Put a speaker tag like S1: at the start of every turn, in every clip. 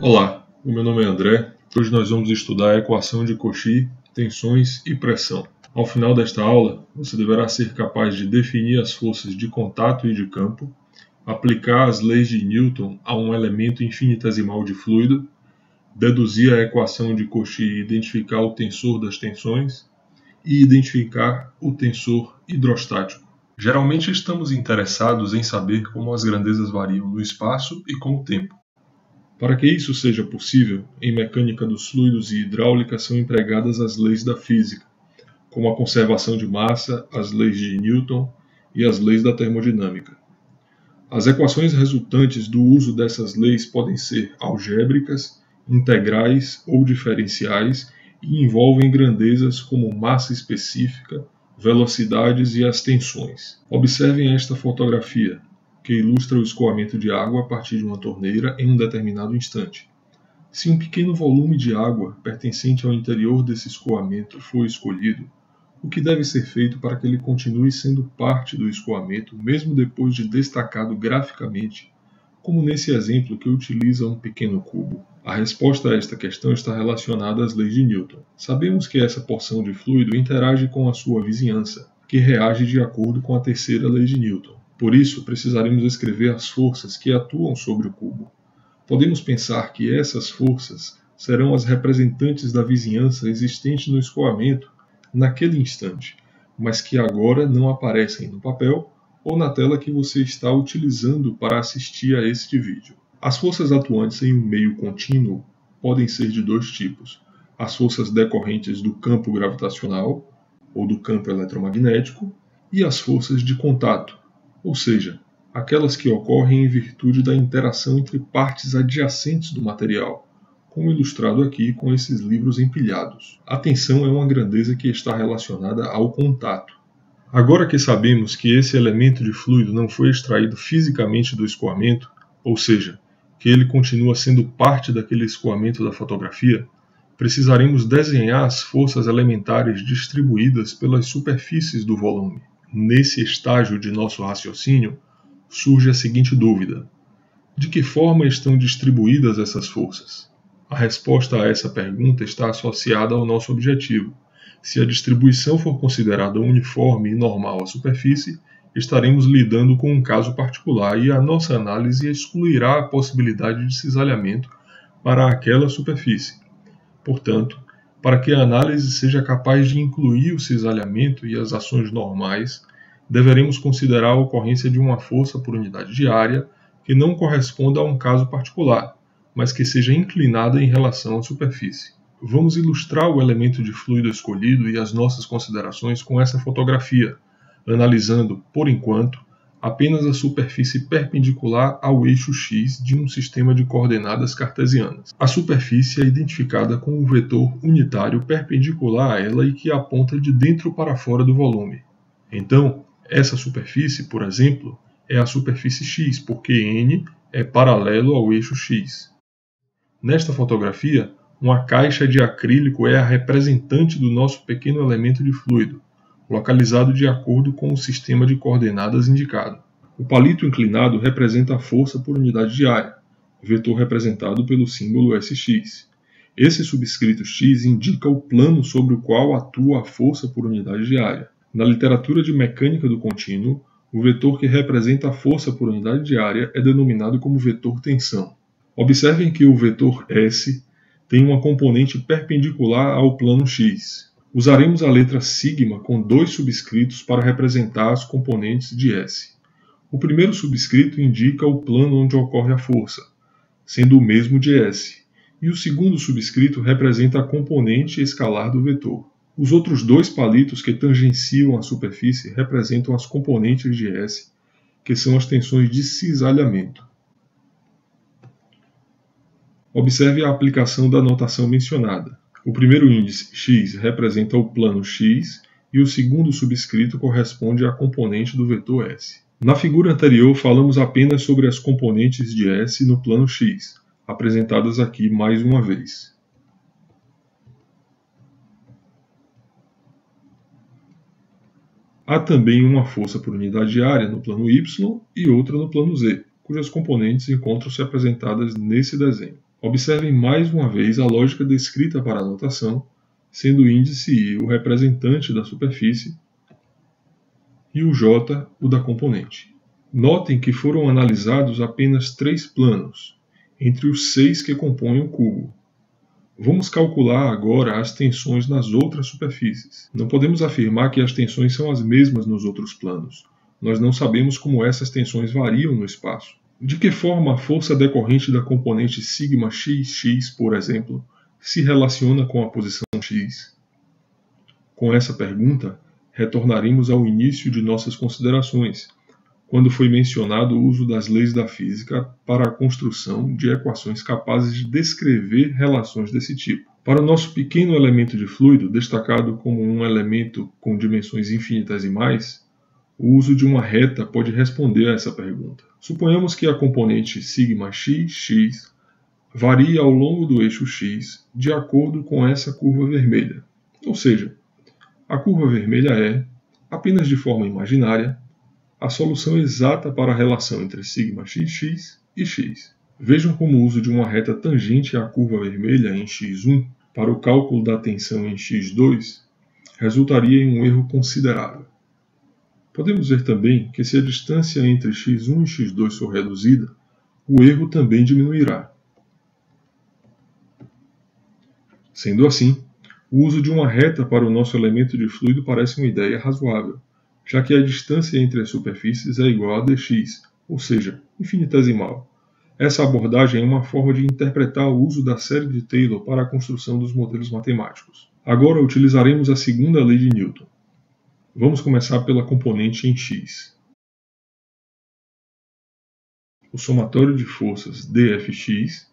S1: Olá, o meu nome é André. Hoje nós vamos estudar a equação de Cauchy, tensões e pressão. Ao final desta aula, você deverá ser capaz de definir as forças de contato e de campo, aplicar as leis de Newton a um elemento infinitesimal de fluido, deduzir a equação de Cauchy e identificar o tensor das tensões, e identificar o tensor hidrostático. Geralmente estamos interessados em saber como as grandezas variam no espaço e com o tempo. Para que isso seja possível, em mecânica dos fluidos e hidráulica são empregadas as leis da física, como a conservação de massa, as leis de Newton e as leis da termodinâmica. As equações resultantes do uso dessas leis podem ser algébricas, integrais ou diferenciais e envolvem grandezas como massa específica, velocidades e as tensões. Observem esta fotografia, que ilustra o escoamento de água a partir de uma torneira em um determinado instante. Se um pequeno volume de água pertencente ao interior desse escoamento for escolhido, o que deve ser feito para que ele continue sendo parte do escoamento, mesmo depois de destacado graficamente, como nesse exemplo que utiliza um pequeno cubo? A resposta a esta questão está relacionada às leis de Newton. Sabemos que essa porção de fluido interage com a sua vizinhança, que reage de acordo com a terceira lei de Newton. Por isso, precisaremos escrever as forças que atuam sobre o cubo. Podemos pensar que essas forças serão as representantes da vizinhança existente no escoamento naquele instante, mas que agora não aparecem no papel ou na tela que você está utilizando para assistir a este vídeo. As forças atuantes em um meio contínuo podem ser de dois tipos: as forças decorrentes do campo gravitacional ou do campo eletromagnético e as forças de contato, ou seja, aquelas que ocorrem em virtude da interação entre partes adjacentes do material, como ilustrado aqui com esses livros empilhados. A tensão é uma grandeza que está relacionada ao contato. Agora que sabemos que esse elemento de fluido não foi extraído fisicamente do escoamento, ou seja, que ele continua sendo parte daquele escoamento da fotografia, precisaremos desenhar as forças elementares distribuídas pelas superfícies do volume. Nesse estágio de nosso raciocínio, surge a seguinte dúvida: de que forma estão distribuídas essas forças? A resposta a essa pergunta está associada ao nosso objetivo. Se a distribuição for considerada uniforme e normal à superfície, estaremos lidando com um caso particular e a nossa análise excluirá a possibilidade de cisalhamento para aquela superfície. Portanto, para que a análise seja capaz de incluir o cisalhamento e as ações normais, deveremos considerar a ocorrência de uma força por unidade de área que não corresponda a um caso particular, mas que seja inclinada em relação à superfície. Vamos ilustrar o elemento de fluido escolhido e as nossas considerações com essa fotografia, analisando, por enquanto, apenas a superfície perpendicular ao eixo X de um sistema de coordenadas cartesianas. A superfície é identificada com um vetor unitário perpendicular a ela e que aponta de dentro para fora do volume. Então, essa superfície, por exemplo, é a superfície X, porque N é paralelo ao eixo X. Nesta fotografia, uma caixa de acrílico é a representante do nosso pequeno elemento de fluido, localizado de acordo com o sistema de coordenadas indicado. O palito inclinado representa a força por unidade de área, vetor representado pelo símbolo SX. Esse subscrito X indica o plano sobre o qual atua a força por unidade de área. Na literatura de mecânica do contínuo, o vetor que representa a força por unidade de área é denominado como vetor tensão. Observem que o vetor S tem uma componente perpendicular ao plano X. Usaremos a letra sigma com dois subscritos para representar as componentes de S. O primeiro subscrito indica o plano onde ocorre a força, sendo o mesmo de S, e o segundo subscrito representa a componente escalar do vetor. Os outros dois palitos que tangenciam a superfície representam as componentes de S, que são as tensões de cisalhamento. Observe a aplicação da notação mencionada. O primeiro índice x representa o plano x e o segundo subscrito corresponde à componente do vetor S. Na figura anterior, falamos apenas sobre as componentes de S no plano x, apresentadas aqui mais uma vez. Há também uma força por unidade de área no plano y e outra no plano z, cujas componentes encontram-se apresentadas nesse desenho. Observem mais uma vez a lógica descrita para a notação, sendo o índice I o representante da superfície e o J o da componente. Notem que foram analisados apenas 3 planos, entre os 6 que compõem o cubo. Vamos calcular agora as tensões nas outras superfícies. Não podemos afirmar que as tensões são as mesmas nos outros planos. Nós não sabemos como essas tensões variam no espaço. De que forma a força decorrente da componente σxx, por exemplo, se relaciona com a posição x? Com essa pergunta, retornaremos ao início de nossas considerações, quando foi mencionado o uso das leis da física para a construção de equações capazes de descrever relações desse tipo. Para o nosso pequeno elemento de fluido, destacado como um elemento com dimensões infinitesimais, o uso de uma reta pode responder a essa pergunta. Suponhamos que a componente σxx varie ao longo do eixo x de acordo com essa curva vermelha. Ou seja, a curva vermelha é, apenas de forma imaginária, a solução exata para a relação entre σxx e x. Vejam como o uso de uma reta tangente à curva vermelha em x1 para o cálculo da tensão em x2 resultaria em um erro considerável. Podemos ver também que se a distância entre x1 e x2 for reduzida, o erro também diminuirá. Sendo assim, o uso de uma reta para o nosso elemento de fluido parece uma ideia razoável, já que a distância entre as superfícies é igual a dx, ou seja, infinitesimal. Essa abordagem é uma forma de interpretar o uso da série de Taylor para a construção dos modelos matemáticos. Agora utilizaremos a segunda lei de Newton. Vamos começar pela componente em x. O somatório de forças dFx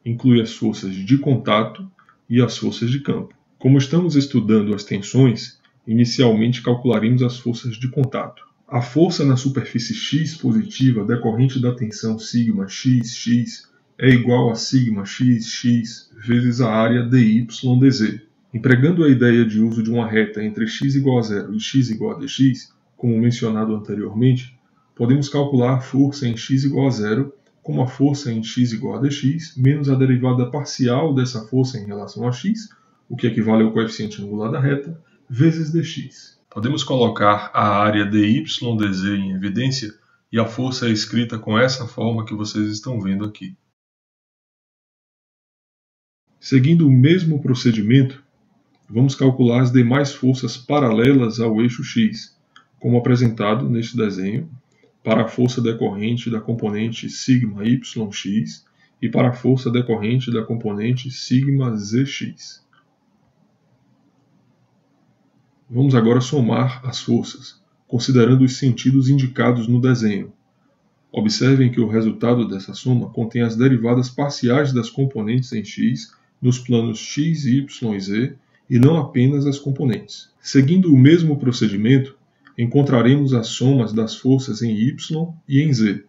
S1: inclui as forças de contato e as forças de campo. Como estamos estudando as tensões, inicialmente calcularemos as forças de contato. A força na superfície x positiva decorrente da tensão σxx é igual a σxx vezes a área dy/dz. Empregando a ideia de uso de uma reta entre x igual a zero e x igual a dx, como mencionado anteriormente, podemos calcular a força em x igual a zero como a força em x igual a dx menos a derivada parcial dessa força em relação a x, o que equivale ao coeficiente angular da reta, vezes dx. Podemos colocar a área dy/dz em evidência e a força é escrita com essa forma que vocês estão vendo aqui. Seguindo o mesmo procedimento, vamos calcular as demais forças paralelas ao eixo x, como apresentado neste desenho, para a força decorrente da componente σyx e para a força decorrente da componente σzx. Vamos agora somar as forças, considerando os sentidos indicados no desenho. Observem que o resultado dessa soma contém as derivadas parciais das componentes em x nos planos x, y e z e não apenas as componentes. Seguindo o mesmo procedimento, encontraremos as somas das forças em y e em z.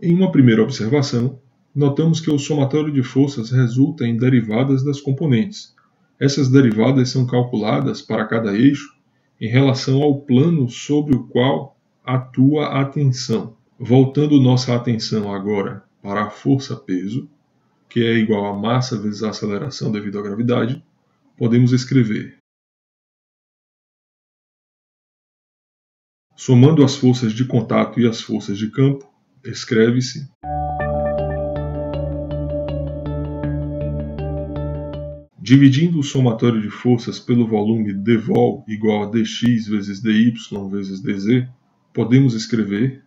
S1: Em uma primeira observação, notamos que o somatório de forças resulta em derivadas das componentes. Essas derivadas são calculadas para cada eixo em relação ao plano sobre o qual atua a tensão. Voltando nossa atenção agora para a força-peso, que é igual a massa vezes a aceleração devido à gravidade, podemos escrever: somando as forças de contato e as forças de campo, escreve-se dividindo o somatório de forças pelo volume dvol igual a dx vezes dy vezes dz, podemos escrever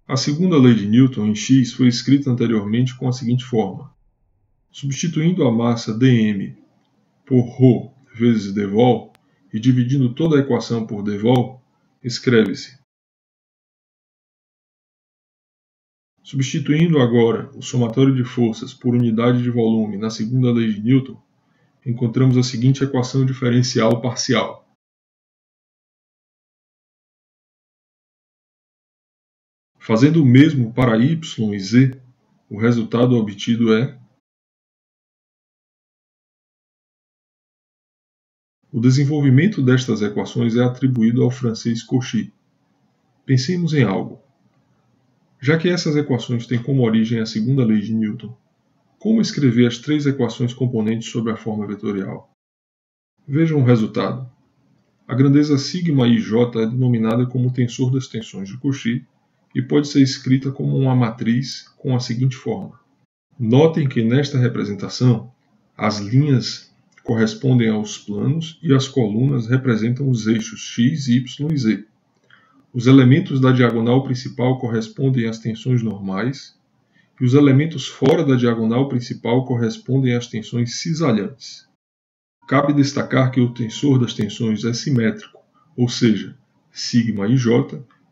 S1: a segunda lei de Newton em x foi escrita anteriormente com a seguinte forma: substituindo a massa dm por ρ vezes dvol e dividindo toda a equação por dvol, escreve-se. Substituindo agora o somatório de forças por unidade de volume na segunda lei de Newton, encontramos a seguinte equação diferencial parcial. Fazendo o mesmo para y e z, o resultado obtido é o desenvolvimento destas equações é atribuído ao francês Cauchy. Pensemos em algo. Já que essas equações têm como origem a segunda lei de Newton, como escrever as 3 equações componentes sob a forma vetorial? Vejam o resultado. A grandeza σ e j é denominada como o tensor das tensões de Cauchy e pode ser escrita como uma matriz com a seguinte forma. Notem que nesta representação, as linhas correspondem aos planos e as colunas representam os eixos x, y e z. Os elementos da diagonal principal correspondem às tensões normais e os elementos fora da diagonal principal correspondem às tensões cisalhantes. Cabe destacar que o tensor das tensões é simétrico, ou seja, σij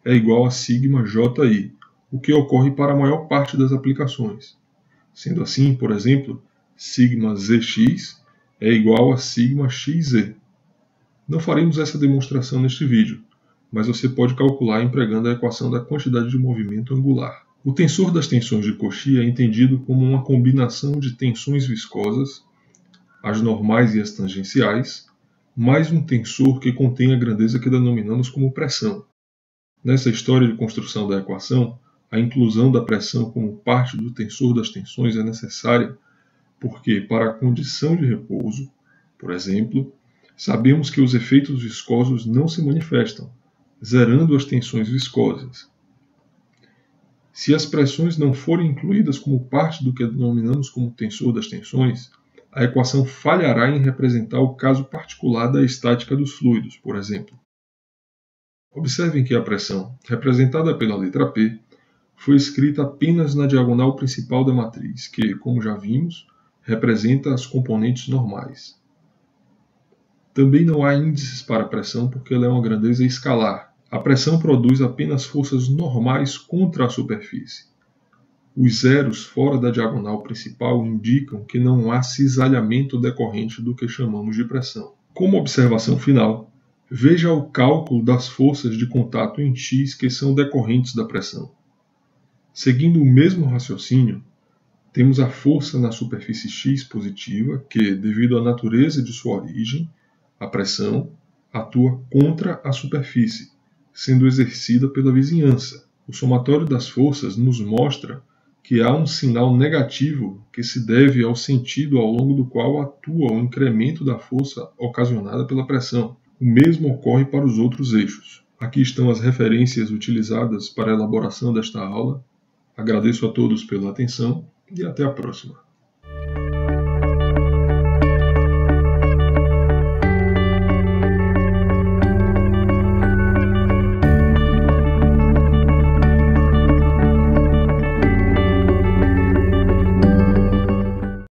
S1: é igual a σji, o que ocorre para a maior parte das aplicações. Sendo assim, por exemplo, σzx é igual a σxz. Não faremos essa demonstração neste vídeo, mas você pode calcular empregando a equação da quantidade de movimento angular. O tensor das tensões de Cauchy é entendido como uma combinação de tensões viscosas, as normais e as tangenciais, mais um tensor que contém a grandeza que denominamos como pressão. Nessa história de construção da equação, a inclusão da pressão como parte do tensor das tensões é necessária porque, para a condição de repouso, por exemplo, sabemos que os efeitos viscosos não se manifestam, zerando as tensões viscosas. Se as pressões não forem incluídas como parte do que denominamos como tensor das tensões, a equação falhará em representar o caso particular da estática dos fluidos, por exemplo. Observem que a pressão, representada pela letra P, foi escrita apenas na diagonal principal da matriz, que, como já vimos, representa as componentes normais. Também não há índices para a pressão porque ela é uma grandeza escalar. A pressão produz apenas forças normais contra a superfície. Os zeros fora da diagonal principal indicam que não há cisalhamento decorrente do que chamamos de pressão. Como observação final, veja o cálculo das forças de contato em X que são decorrentes da pressão. Seguindo o mesmo raciocínio, temos a força na superfície X positiva, que, devido à natureza de sua origem, a pressão, atua contra a superfície, sendo exercida pela vizinhança. O somatório das forças nos mostra que há um sinal negativo que se deve ao sentido ao longo do qual atua o incremento da força ocasionada pela pressão. O mesmo ocorre para os outros eixos. Aqui estão as referências utilizadas para a elaboração desta aula. Agradeço a todos pela atenção e até a próxima.